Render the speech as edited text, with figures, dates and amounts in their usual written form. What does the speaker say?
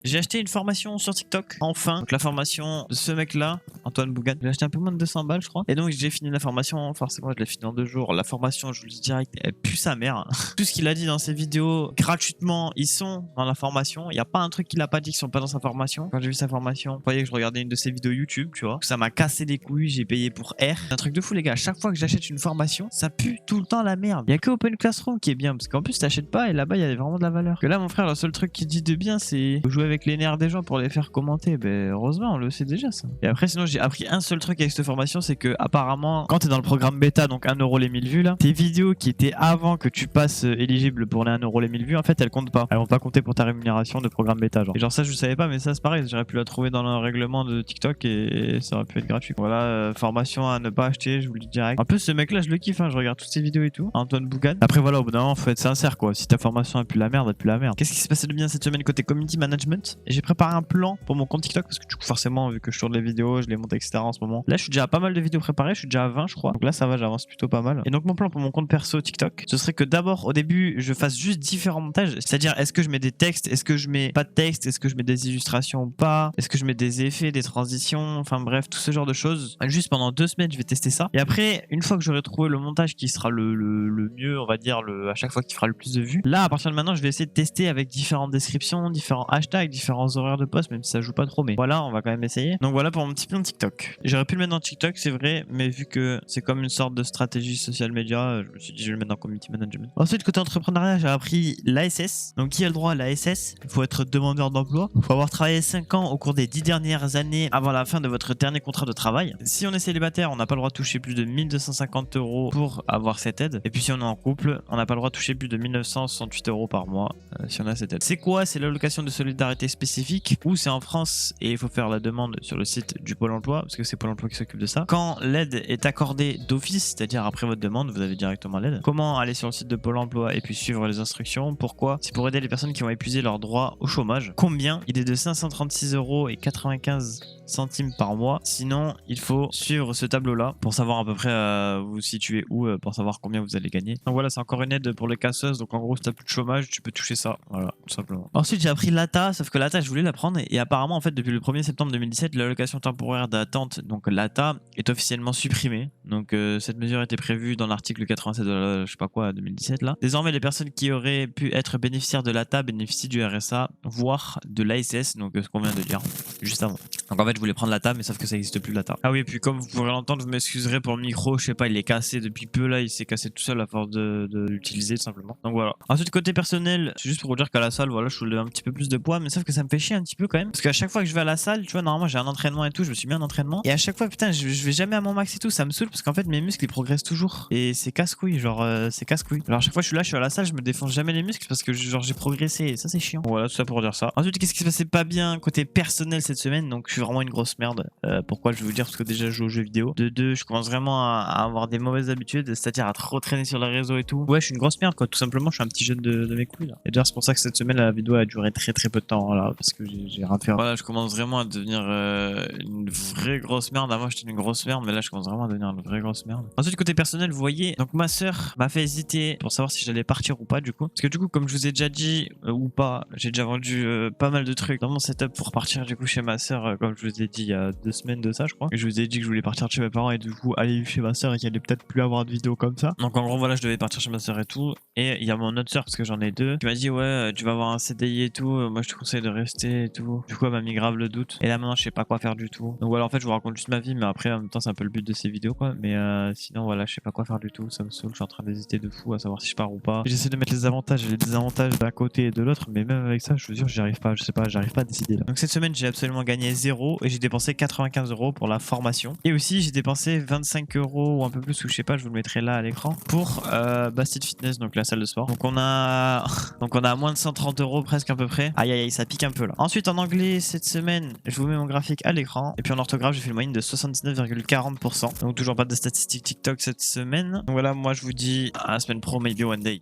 J'ai acheté une formation sur TikTok, enfin. Donc la formation de ce mec-là, Antoine Bougan. J'ai acheté un peu moins de 200 balles, je crois. Et donc j'ai fini la formation, forcément je l'ai fini en 2 jours. La formation, je vous le dis direct, elle pue sa mère. Tout ce qu'il a dit dans ses vidéos, gratuitement, ils sont dans la formation. Il n'y a pas un truc qu'il a pas dit qui sont pas dans sa formation. Quand j'ai vu sa formation, vous voyez que je regardais une de ses vidéos YouTube, tu vois. Ça m'a cassé les couilles, j'ai payé pour R. C'est un truc de fou les gars, à chaque fois que j'achète une formation, ça pue tout le temps la merde. Il y a que Open Classroom qui est bien, parce qu'en plus t'achètes pas et là-bas il y a vraiment de la valeur. Que là mon frère, le seul truc qu'il dit de bien, c'est jouer avec les nerfs des gens pour les faire commenter. Ben heureusement, on le sait déjà ça. Et après sinon j'ai appris un seul truc avec cette formation, c'est que apparemment quand t'es dans le programme bêta, donc 1€ les 1000 vues là, tes vidéos qui étaient avant que tu passes éligible pour les 1€ les 1000 vues, en fait elles comptent pas. Elles vont pas compter pour ta rémunération de programme bêta genre. Et genre ça je savais pas, mais ça c'est pareil, j'aurais pu la trouver dans le règlement de TikTok et ça aurait pu être gratuit. Voilà, formation à ne pas acheter, je vous le dis direct. En plus ce mec là je le kiffe, hein, je regarde toutes ses vidéos et tout. Antoine Bougan. Après voilà, au bout d'un moment faut être sincère quoi. Si ta formation a plus la merde, elle pue la merde. Qu'est-ce qui s'est passé de bien cette semaine côté community management? J'ai préparé un plan pour mon compte TikTok parce que du coup forcément vu que je tourne les vidéos, je les monte etc en ce moment. Là je suis déjà à pas mal de vidéos préparées, je suis déjà à 20 je crois. Donc là ça va, j'avance plutôt pas mal. Et donc mon plan pour mon compte perso TikTok, ce serait que d'abord au début je fasse juste différents montages. C'est-à-dire est-ce que je mets des textes, est-ce que je mets pas de texte, est-ce que je mets des illustrations ou pas, est-ce que je mets des effets, des transitions, enfin bref tout ce genre de choses. Juste pendant 2 semaines je vais tester ça. Et après une fois que j'aurai trouvé le montage qui sera le mieux on va dire à chaque fois qui fera le plus de vues, là à partir de maintenant je vais essayer de tester avec différentes descriptions, différents hashtags, différents horaires de post, même si ça joue pas trop, mais voilà on va quand même essayer. Donc voilà pour mon petit plan TikTok. J'aurais pu le mettre dans TikTok c'est vrai, mais vu que c'est comme une sorte de stratégie social media, je me suis dit je vais le mettre dans community management. Ensuite côté entrepreneuriat j'ai appris l'ASS. Donc qui a le droit à l'ASS? Il faut être demandeur d'emploi, il faut avoir travaillé 5 ans au cours des 10 dernières années avant la fin de votre dernier contrat de travail. Si on est célibataire on n'a pas le droit de toucher plus de 1250 € pour avoir cette aide. Et puis si on est en couple on n'a pas le droit de toucher plus de 1968 € par mois si on a cette aide. C'est quoi? C'est l'allocation de solidarité spécifique ou c'est en France et il faut faire la demande sur le site du Pôle emploi parce que c'est Pôle emploi qui s'occupe de ça. Quand l'aide est accordée d'office, c'est-à-dire après votre demande vous avez directement l'aide. Comment aller sur le site de Pôle emploi et puis suivre les instructions? Pourquoi? C'est pour aider les personnes qui ont épuisé leur droit au chômage. Combien? Il est de 536,95 € par mois. Sinon il faut suivre ce tableau là pour savoir à peu près vous situez où, pour savoir combien vous allez gagner. Donc voilà, c'est encore une aide pour les casseuses. Donc en gros si t'as plus de chômage tu peux toucher ça, voilà tout simplement. Ensuite j'ai appris l'ATA, sauf que l'ATA je voulais la prendre et apparemment en fait depuis le 1er septembre 2017 l'allocation temporaire d'attente, donc l'ATA, est officiellement supprimée. Donc cette mesure était prévue dans l'article 87 de la je sais pas quoi 2017 là. Désormais les personnes qui auraient pu être bénéficiaires de l'ATA bénéficient du RSA voire de l'ASS, donc ce qu'on vient de dire juste avant. Donc en fait je voulais prendre l'ATA mais sauf que ça n'existe plus l'ATA. Ah oui, et puis comme vous pourrez l'entendre, vous m'excuserez pour le micro, je sais pas, il est cassé depuis peu là, il s'est cassé tout seul à force de l'utiliser tout simplement. Donc voilà. Ensuite côté personnel, c'est juste pour vous dire qu'à la salle voilà je soulève un petit peu plus de poids, mais sauf que ça me fait chier un petit peu quand même parce qu'à chaque fois que je vais à la salle, tu vois, normalement j'ai un entraînement et tout, je me suis mis un entraînement et à chaque fois putain je vais jamais à mon max et tout, ça me saoule parce qu'en fait mes muscles ils progressent toujours et c'est casse-couille, genre c'est casse-couille. Alors à chaque fois je suis là, je suis à la salle, je me défonce jamais les muscles parce que genre j'ai progressé et ça c'est chiant. Voilà, tout ça pour dire ça. Ensuite qu'est-ce qui se passait pas bien côté personnel cette semaine? Donc je suis vraiment une grosse merde. Pourquoi? Je vais vous dire parce que déjà je joue aux jeux vidéo. De deux, je commence vraiment à avoir des mauvaises habitudes, c'est-à-dire à trop traîner sur les réseaux et tout. Ouais, je suis une grosse merde quoi, tout simplement, je suis un petit jeune de mes couilles là. Et d'ailleurs c'est pour ça que cette semaine la vidéo a duré très peu de temps là parce que j'ai rien fait. Voilà, je commence vraiment à devenir une vraie grosse merde. Avant j'étais une grosse merde, mais là je commence vraiment à devenir une vraie grosse merde. Ensuite côté personnel, vous voyez, donc ma soeur m'a fait hésiter pour savoir si j'allais partir ou pas du coup. Parce que du coup comme je vous ai déjà dit ou pas, j'ai déjà vendu pas mal de trucs dans mon setup pour partir du coup chez ma soeur comme je vous ai dit il y a 2 semaines de ça je crois. Et je vous ai dit que je voulais partir de chez mes parents et du coup aller chez ma soeur et qu'il allait peut-être plus avoir de vidéos comme ça. Donc en gros voilà, je devais partir chez ma soeur et tout. Et il y a mon autre soeur parce que j'en ai 2 qui m'a dit ouais tu vas avoir un CDI et tout, moi je te conseille de rester et tout. Du coup elle m'a mis grave le doute. Et là maintenant je sais pas quoi faire du tout. Donc voilà, en fait je vous raconte juste ma vie, mais après en même temps c'est un peu le but de ces vidéos quoi. Mais sinon voilà, je sais pas quoi faire du tout, ça me saoule, je suis en train d'hésiter de fou à savoir si je pars ou pas. J'essaie de mettre les avantages et les désavantages d'un côté et de l'autre, mais même avec ça je vous jure j'y arrive pas, je sais pas, j'arrive pas à décider là. Donc cette semaine j'ai absolument gagné 0 et j'ai dépensé 95 € pour la formation. Et aussi j'ai dépensé 25 € ou un peu plus, ou je sais pas, je vous le mettrai là à l'écran pour Bastide Fitness, donc la salle de sport. Donc on a moins de 130 € presque à peu près. Aïe aïe aïe, ça pique un peu là. Ensuite en anglais cette semaine je vous mets mon graphique à l'écran. Et puis en orthographe j'ai fait une moyenne de 79,40%. Donc toujours pas de statistiques TikTok cette semaine. Donc voilà, moi je vous dis à la semaine pro, maybe one day.